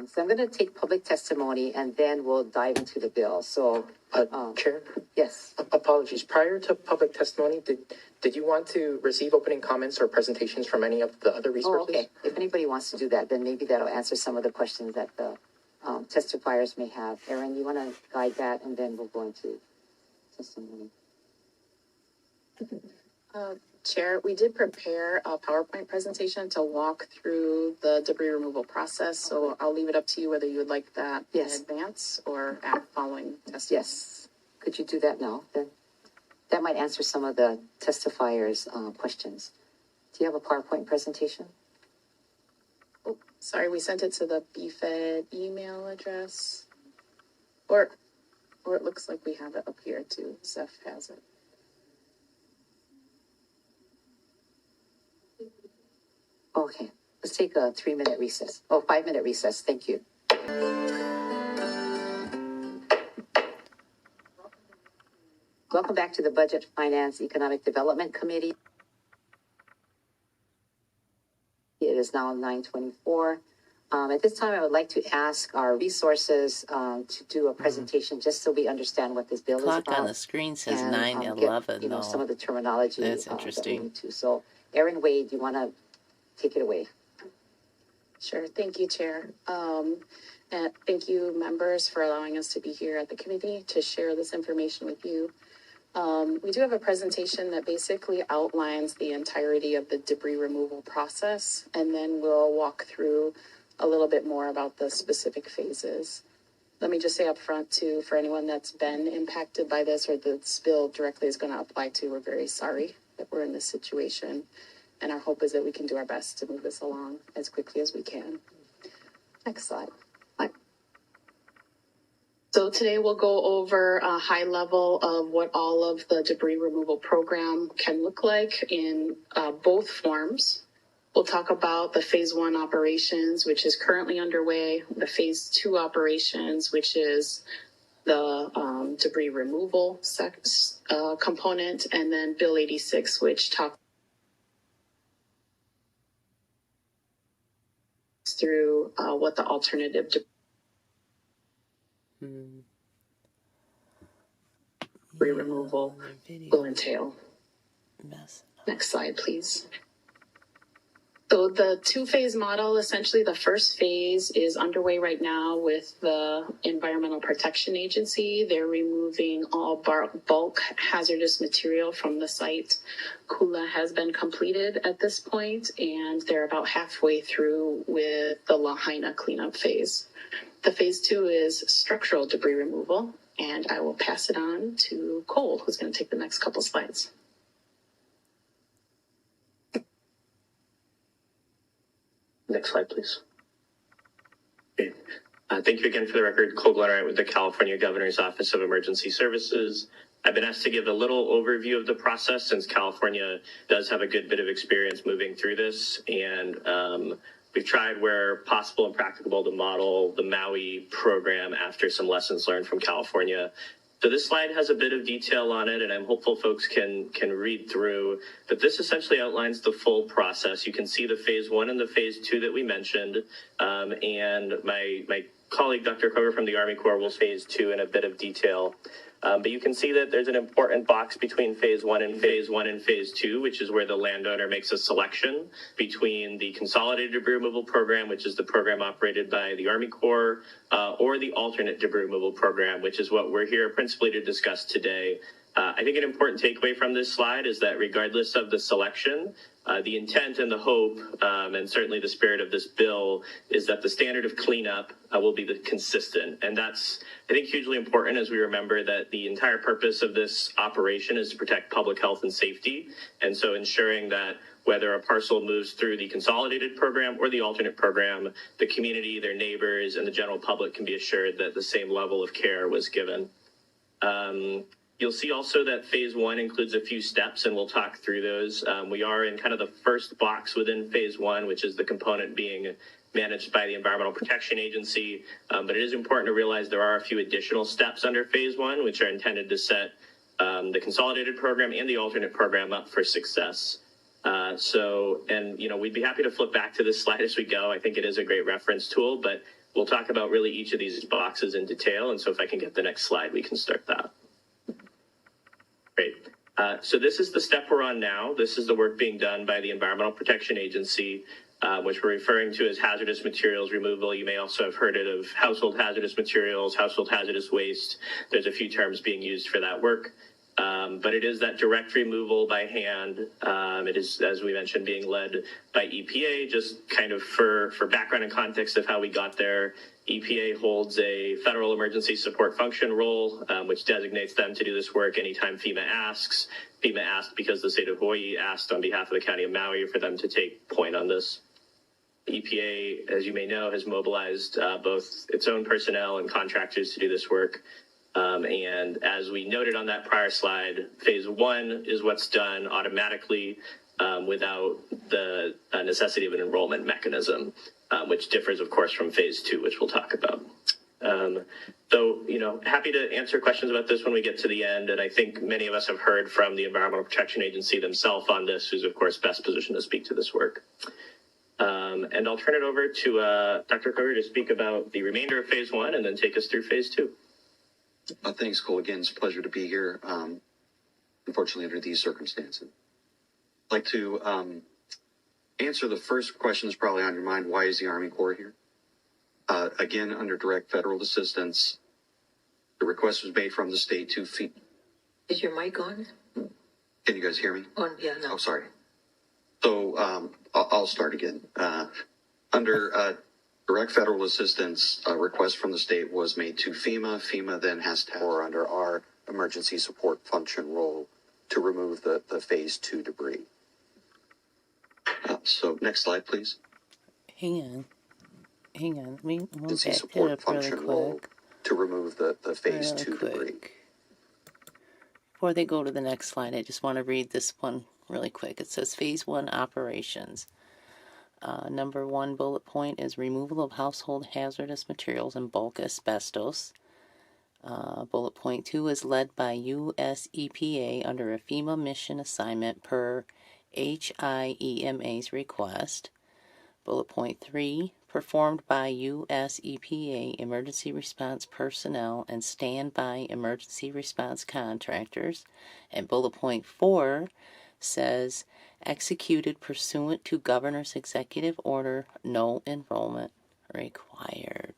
So I'm going to take public testimony and then we'll dive into the bill. So, Chair, yes. apologies. Prior to public testimony, did you want to receive opening comments or presentations from any of the other resources? Oh, okay. If anybody wants to do that, then maybe that'll answer some of the questions that the testifiers may have. Erin, you want to guide that and then we'll go into testimony. Chair, we did prepare a PowerPoint presentation to walk through the debris removal process, so I'll leave it up to you whether you would like that in advance or following testimony. Yes. Could you do that now? Then that might answer some of the testifiers' questions. Do you have a PowerPoint presentation? Oh, sorry, we sent it to the BFED email address. Or it looks like we have it up here too. Zeph has it. Okay, let's take a 3-minute recess. Oh, 5-minute recess. Thank you. Welcome back to the Budget, Finance, Economic Development Committee. It is now 9:24. At this time, I would like to ask our resources to do a presentation just so we understand what this bill is about. Clock on the screen says 9:11. You know, some of the terminology. That's interesting. That we need to. So, Erin Wade, do you want to take it away? Sure. Thank you, Chair. And thank you, members, for allowing us to be here at the committee to share this information with you. We do have a presentation that basically outlines the entirety of the debris removal process, and then we'll walk through a little bit more about the specific phases. Let me just say up front, too, for anyone that's been impacted by this or this bill directly is going to apply to, we're very sorry that we're in this situation. And our hope is that we can do our best to move this along as quickly as we can. Next slide. So today we'll go over a high level of what all of the debris removal program can look like in both forms. We'll talk about the phase 1 operations, which is currently underway, the phase 2 operations, which is the debris removal component, and then Bill 86, which talks through what the alternative debris removal will entail. Next slide, please. So the 2-phase model, essentially the first phase is underway right now with the Environmental Protection Agency. They're removing all bulk hazardous material from the site. KULA has been completed at this point, and they're about halfway through with the Lahaina cleanup phase. The phase 2 is structural debris removal, and I will pass it on to Cole, who's going to take the next couple slides. Next slide, please. Okay. Thank you again for the record. Cole Glenwright with the California Governor's Office of Emergency Services. I've been asked to give a little overview of the process since California does have a good bit of experience moving through this. And we've tried where possible and practicable to model the MAUI program after some lessons learned from California. So this slide has a bit of detail on it, and I'm hopeful folks can read through. But this essentially outlines the full process. You can see the phase 1 and the phase 2 that we mentioned. And my colleague, Dr. Kroger from the Army Corps, will phase 2 in a bit of detail. But you can see that there's an important box between phase 1 and phase 2, which is where the landowner makes a selection between the consolidated debris removal program, which is the program operated by the Army Corps, or the alternate debris removal program, which is what we're here principally to discuss today. I think an important takeaway from this slide is that regardless of the selection, the intent and the hope, and certainly the spirit of this bill, is that the standard of cleanup will be consistent. And that's, I think, hugely important as we remember that the entire purpose of this operation is to protect public health and safety. And so ensuring that whether a parcel moves through the consolidated program or the alternate program, the community, their neighbors, and the general public can be assured that the same level of care was given. You'll see also that phase 1 includes a few steps, and we'll talk through those. We are in kind of the first box within phase 1, which is the component being managed by the Environmental Protection Agency. But it is important to realize there are a few additional steps under phase 1, which are intended to set the consolidated program and the alternate program up for success. We'd be happy to flip back to this slide as we go. I think it is a great reference tool, but we'll talk about really each of these boxes in detail. And so if I can get the next slide, we can start that. Great. So this is the step we're on now. This is the work being done by the Environmental Protection Agency, which we're referring to as hazardous materials removal. You may also have heard it of household hazardous materials, household hazardous waste. There's a few terms being used for that work. But it is that direct removal by hand. It is, as we mentioned, being led by EPA. Just kind of for background and context of how we got there, EPA holds a federal emergency support function role, which designates them to do this work anytime FEMA asks. FEMA asked because the state of Hawaii asked on behalf of the county of Maui for them to take point on this. EPA, as you may know, has mobilized both its own personnel and contractors to do this work. And as we noted on that prior slide, phase one is what's done automatically without the necessity of an enrollment mechanism, which differs, of course, from phase two, which we'll talk about. So, happy to answer questions about this when we get to the end. And I think many of us have heard from the Environmental Protection Agency themselves on this, who's, of course, best positioned to speak to this work. And I'll turn it over to Dr. Kroger to speak about the remainder of phase one and then take us through phase two. Thanks, Cole. Again, it's a pleasure to be here. Unfortunately, under these circumstances, I'd like to answer the first question that's probably on your mind. Why is the Army Corps here? Again, under direct federal assistance, the request was made from the state to feed. Is your mic on? Can you guys hear me? On, yeah, no. Oh, sorry. So I'll start again. Under direct federal assistance, a request from the state was made to FEMA. FEMA then has to, or under our emergency support function role, to remove the phase two debris. So next slide, please. Hang on. Let me move Emergency back support it up really function role quick. to remove the phase Really two quick. debris. Before they go to the next slide, I just want to read this one really quick. It says phase one operations. Number one bullet point is removal of household hazardous materials and bulk asbestos. Bullet point 2 is led by U.S. EPA under a FEMA mission assignment per HIEMA's request. Bullet point 3, performed by U.S. EPA emergency response personnel and standby emergency response contractors. And bullet point 4 says, executed pursuant to Governor's Executive Order, no enrollment required.